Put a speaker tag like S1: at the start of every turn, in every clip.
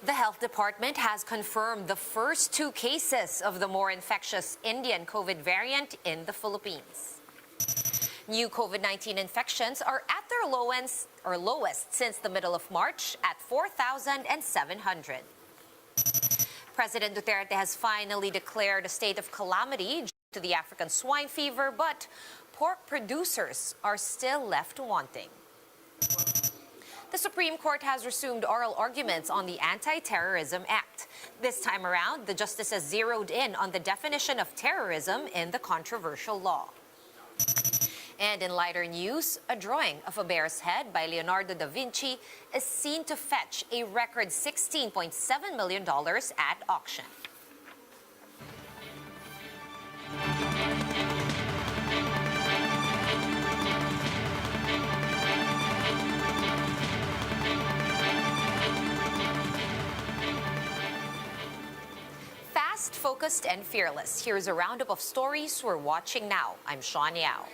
S1: The health department has confirmed the first 2 cases of the more infectious Indian COVID variant in the Philippines. New COVID-19 infections are at their lowest since the middle of March at 4,700. President Duterte has finally declared a state of calamity due to the African swine fever, but pork producers are still left wanting. The Supreme Court has resumed oral arguments on the Anti-Terrorism Act. This time around, the justices zeroed in on the definition of terrorism in the controversial law. And in lighter news, a drawing of a bear's head by Leonardo da Vinci is seen to fetch a record $16.7 million at auction. Fast, focused, and fearless. Here's a roundup of stories we're watching now. I'm Sean Yao.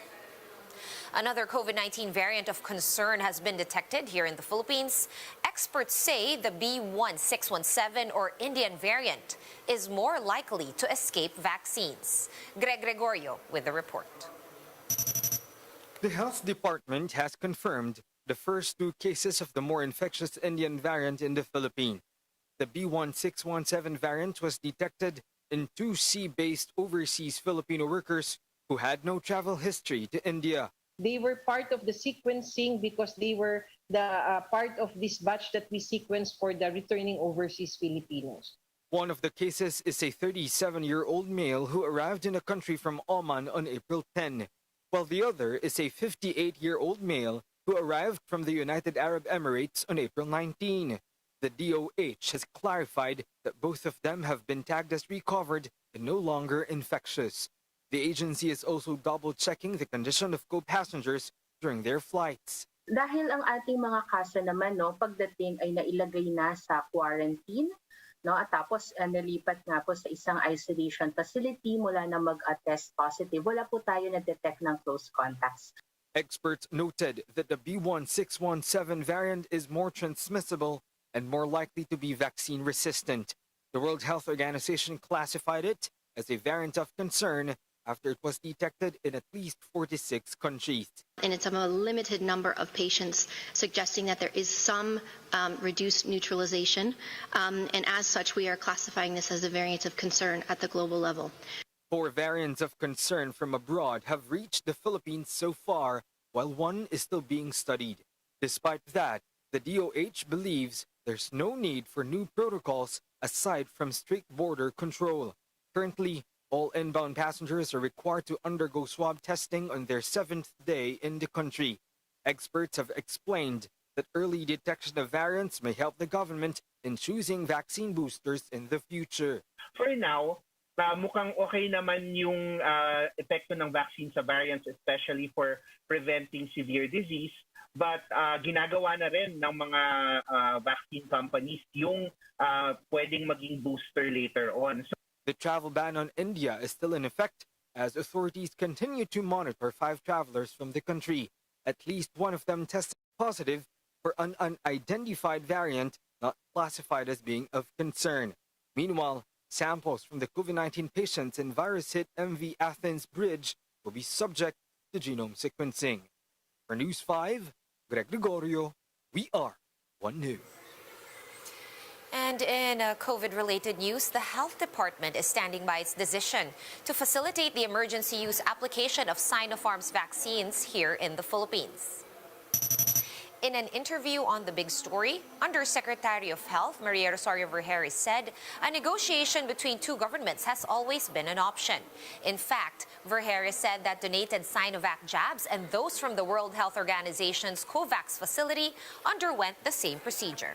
S1: Another COVID-19 variant of concern has been detected here in the Philippines. Experts say the B1617 or Indian variant is more likely to escape vaccines. Greg Gregorio with the report.
S2: The health department has confirmed the first 2 cases of the more infectious Indian variant in the Philippines. The B1617 variant was detected in 2 sea-based overseas Filipino workers who had no travel history to India.
S3: They were part of the sequencing because they were the part of this batch that we sequenced for the returning overseas Filipinos.
S2: One of the cases is a 37-year-old male who arrived in the country from Oman on April 10, while the other is a 58-year-old male who arrived from the United Arab Emirates on April 19. The DOH has clarified that both of them have been tagged as recovered and no longer infectious. The agency is also double-checking the condition of co-passengers during their flights.
S4: Dahil ang ating mga kaso naman pagdating ay nailagay na sa quarantine, at tapos nalipat nga po sa isang isolation facility mula na mag-test positive, wala po tayo na-detect ng close contacts.
S2: Experts noted that the B1617 variant is more transmissible and more likely to be vaccine resistant. The World Health Organization classified it as a variant of concern after it was detected in at least 46 countries.
S5: And it's a limited number of patients, suggesting that there is some reduced neutralization. And as such, we are classifying this as a variant of concern at the global level.
S2: 4 variants of concern from abroad have reached the Philippines so far, while 1 is still being studied. Despite that, the DOH believes there's no need for new protocols aside from strict border control. Currently, all inbound passengers are required to undergo swab testing on their 7th day in the country. Experts have explained that early detection of variants may help the government in choosing vaccine boosters in the future.
S6: For now, mukhang okay naman yung epekto ng vaccine sa variants, especially for preventing severe disease. But ginagawa na rin ng mga vaccine companies yung pwedeng maging booster later on.
S2: The travel ban on India is still in effect as authorities continue to monitor 5 travelers from the country. At least one of them tested positive for an unidentified variant not classified as being of concern. Meanwhile, samples from the COVID-19 patients in virus-hit MV Athens Bridge will be subject to genome sequencing. For News 5, Greg Gregorio, we are One News.
S1: And in COVID-related news, the health department is standing by its decision to facilitate the emergency use application of Sinopharm's vaccines here in the Philippines. In an interview on The Big Story, Undersecretary of Health Maria Rosario Vergeres said a negotiation between 2 governments has always been an option. In fact, Vergeres said that donated Sinovac jabs and those from the World Health Organization's COVAX facility underwent the same procedure.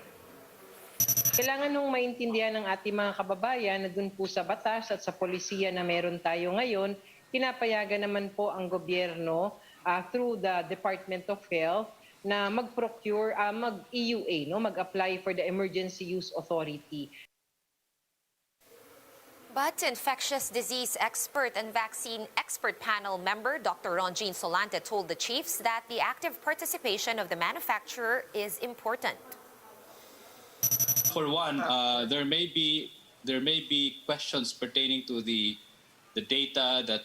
S3: Kailangan nung maintindihan ng ating mga kababayan na dun po sa batas at sa polisiya na meron tayo ngayon, pinapayagan naman po ang gobyerno through the Department of Health na mag-procure, mag-EUA, mag-apply for the Emergency Use Authority.
S1: But infectious disease expert and vaccine expert panel member Dr. RONTGENE Solante told the chiefs that the active participation of the manufacturer is important.
S7: For one, there may be questions pertaining to the data that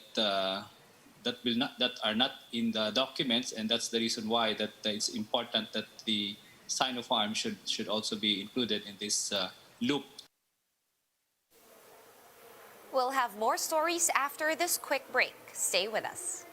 S7: are not in the documents, and that's the reason why that it's important that the Sinopharm should also be included in this loop.
S1: We'll have more stories after this quick break. Stay with us.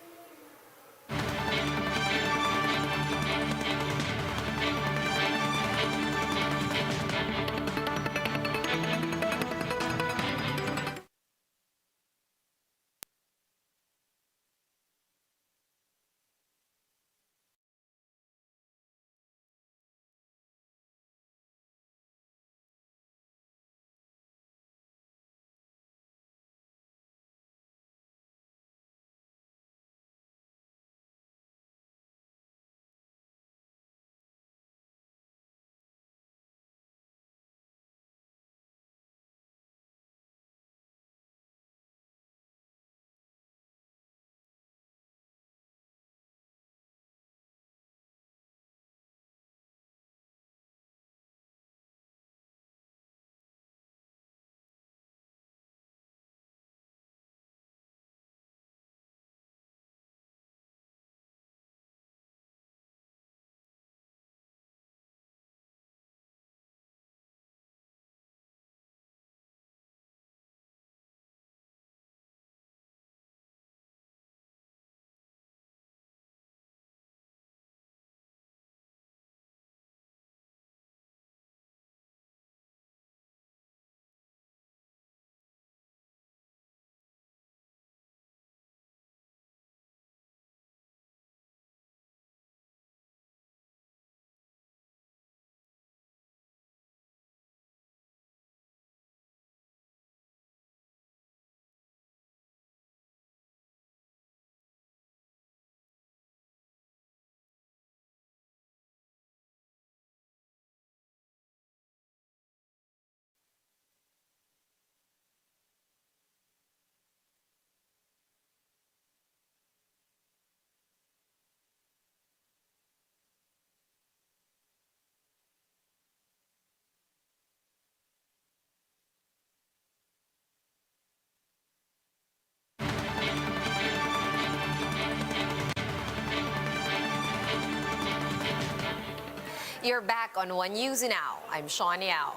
S1: You're back on One News Now. I'm Sean Yao.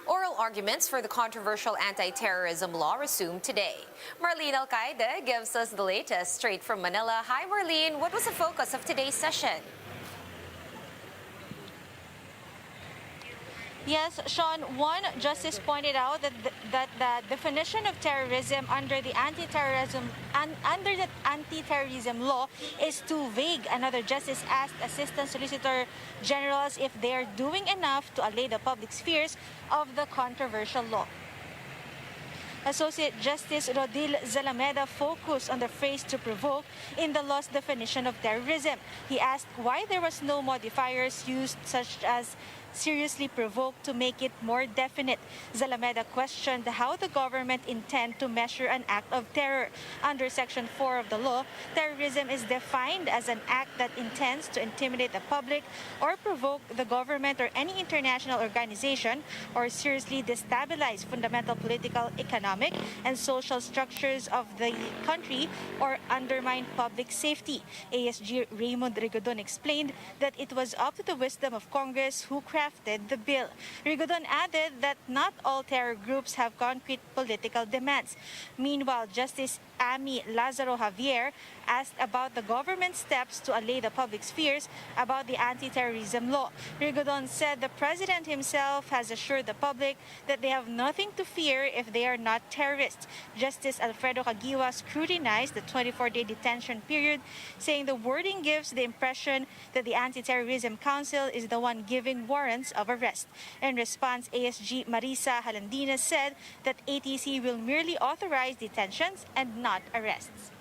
S1: Oral arguments for the controversial anti-terrorism law resume today. Marlene Alcaide gives us the latest straight from Manila. Hi, Marlene. What was the focus of today's session?
S8: Yes, Sean, one justice pointed out that the definition of terrorism under the anti-terrorism law is too vague. Another justice asked Assistant Solicitor Generals if they are doing enough to allay the public's fears of the controversial law. Associate Justice Rodil Zalameda focused on the phrase "to provoke" in the law's definition of terrorism. He asked why there was no modifiers used, such as seriously provoked, to make it more definite. Zalameda questioned how the government intend to measure an act of terror. Under Section 4 of the law, terrorism is defined as an act that intends to intimidate the public or provoke the government or any international organization, or seriously destabilize fundamental political, economic, and social structures of the country, or undermine public safety. ASG Raymond Rigodon explained that it was up to the wisdom of Congress who crafted the bill. Rigodon added that not all terror groups have concrete political demands. Meanwhile, Justice Amy Lazaro Javier asked about the government's steps to allay the public's fears about the anti-terrorism law. Rigodon said the president himself has assured the public that they have nothing to fear if they are not terrorists. Justice Alfredo Caguiwa scrutinized the 24-day detention period, saying the wording gives the impression that the Anti-Terrorism Council is the one giving warrants of arrest. In response, ASG Marisa Halandina said that ATC will merely authorize detentions and not arrests.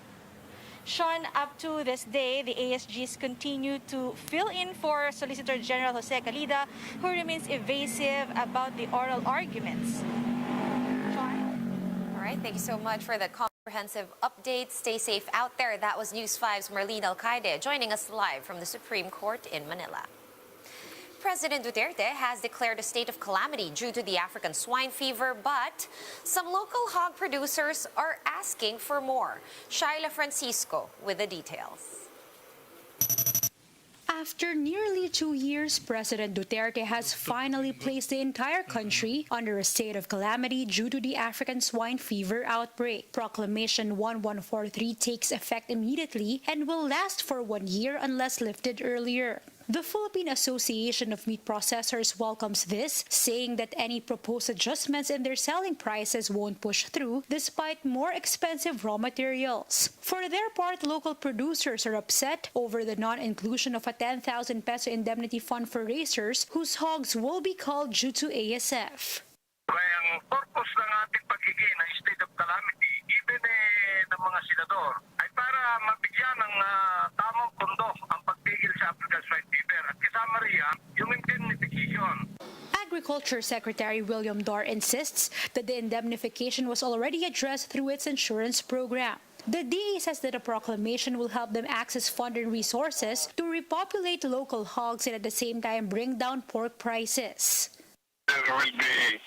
S8: Sean, up to this day, the ASGs continue to fill in for Solicitor General Jose Calida, who remains evasive about the oral arguments. Sean?
S1: All right, thank you so much for the comprehensive update. Stay safe out there. That was News 5's Marlene Alcaide joining us live from the Supreme Court in Manila. President Duterte has declared a state of calamity due to the African swine fever, but some local hog producers are asking for more. Shaila Francisco with the details.
S9: After nearly 2 years, President Duterte has finally placed the entire country under a state of calamity due to the African swine fever outbreak. Proclamation 1143 takes effect immediately and will last for 1 year unless lifted earlier. The Philippine Association of Meat Processors welcomes this, saying that any proposed adjustments in their selling prices won't push through despite more expensive raw materials. For their part, local producers are upset over the non-inclusion of a 10,000 peso indemnity fund for racers whose hogs will be culled due to ASF.
S10: Kaya ang purpose ng ating pagiging ng state of calamity, even ng mga senador, ay para mabigyan ng tamang pondo ang pagpigil sa African swine fever at kasama riyan yung indemnification.
S9: Agriculture Secretary William Dar insists that the indemnification was already addressed through its insurance program. The DA says that a proclamation will help them access funding resources to repopulate local hogs and at the same time bring down pork prices.
S10: There will be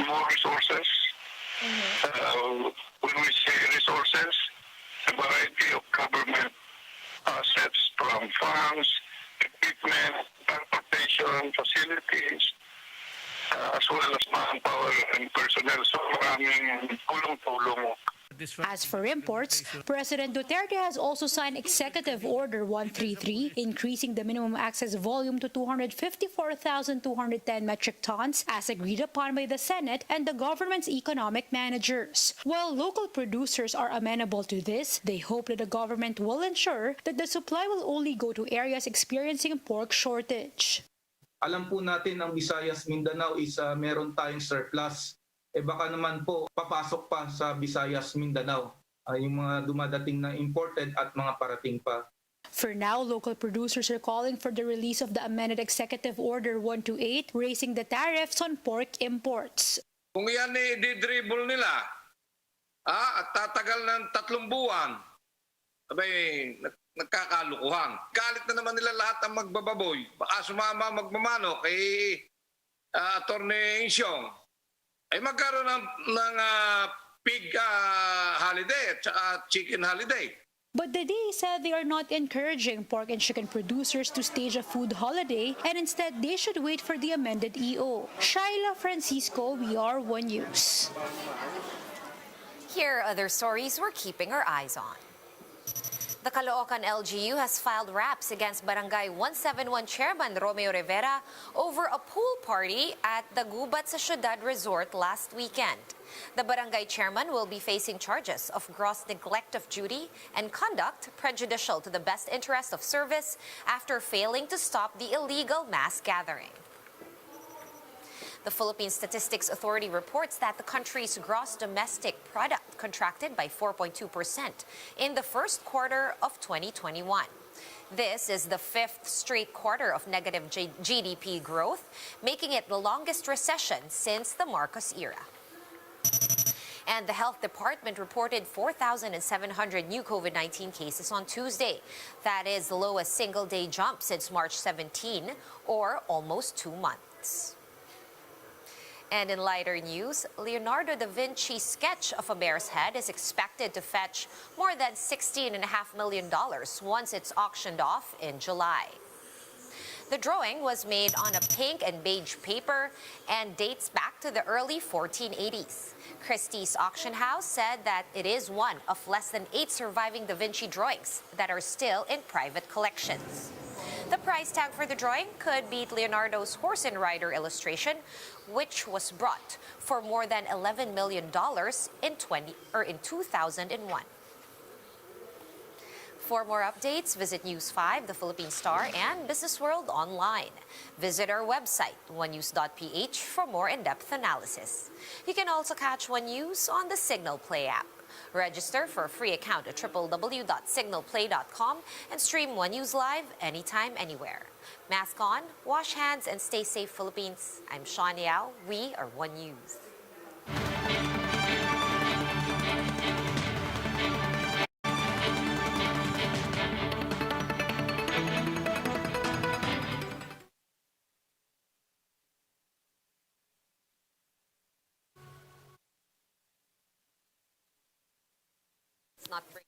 S10: more resources. When we say resources, a variety of government assets from farms, equipment, transportation, facilities, as well as manpower and personnel. So maraming tulong-tulong.
S9: As for imports, President Duterte has also signed Executive Order 133, increasing the minimum access volume to 254,210 metric tons, as agreed upon by the Senate and the government's economic managers. While local producers are amenable to this, they hope that the government will ensure that the supply will only go to areas experiencing pork shortage.
S11: Alam po natin ang Visayas, Mindanao is meron tayong surplus. Baka naman po papasok pa sa Visayas, Mindanao yung mga dumadating na imported at mga parating pa.
S9: For now, local producers are calling for the release of the amended Executive Order 128, raising the tariffs on pork imports.
S10: Kung yan i-dribble nila at tatagal ng 3 buwan, abay, nagkakalukuhan. Galit na naman nila lahat ang magbababoy. Baka sumama magmamano kay Atty. Insyong. Ay magkaroon ng pig holiday at saka chicken holiday.
S9: But the DA said they are not encouraging pork and chicken producers to stage a food holiday and instead they should wait for the amended EO. Shaila Francisco, VR1 News.
S1: Here are other stories we're keeping our eyes on. The Caloocan LGU has filed raps against Barangay 171 Chairman Romeo Rivera over a pool party at the Gubat sa Ciudad Resort last weekend. The barangay chairman will be facing charges of gross neglect of duty and conduct prejudicial to the best interest of service after failing to stop the illegal mass gathering. The Philippine Statistics Authority reports that the country's gross domestic product contracted by 4.2% in the first quarter of 2021. This is the 5th straight quarter of negative GDP growth, making it the longest recession since the Marcos era. And the Health Department reported 4,700 new COVID-19 cases on Tuesday. That is the lowest single-day jump since March 17, or almost 2 months. And in lighter news, Leonardo da Vinci's sketch of a bear's head is expected to fetch more than $16.5 million once it's auctioned off in July. The drawing was made on a pink and beige paper and dates back to the early 1480s. Christie's auction house said that it is one of less than 8 surviving Da Vinci drawings that are still in private collections. The price tag for the drawing could beat Leonardo's horse and rider illustration, which was brought for more than $11 million in 2001. For more updates, visit News 5, The Philippine Star, and Business World online. Visit our website, onenews.ph, for more in-depth analysis. You can also catch One News on the Signal Play app. Register for a free account at www.signalplay.com and stream One News live anytime, anywhere. Mask on, wash hands, and stay safe, Philippines. I'm Sean Yao. We are One News. not bring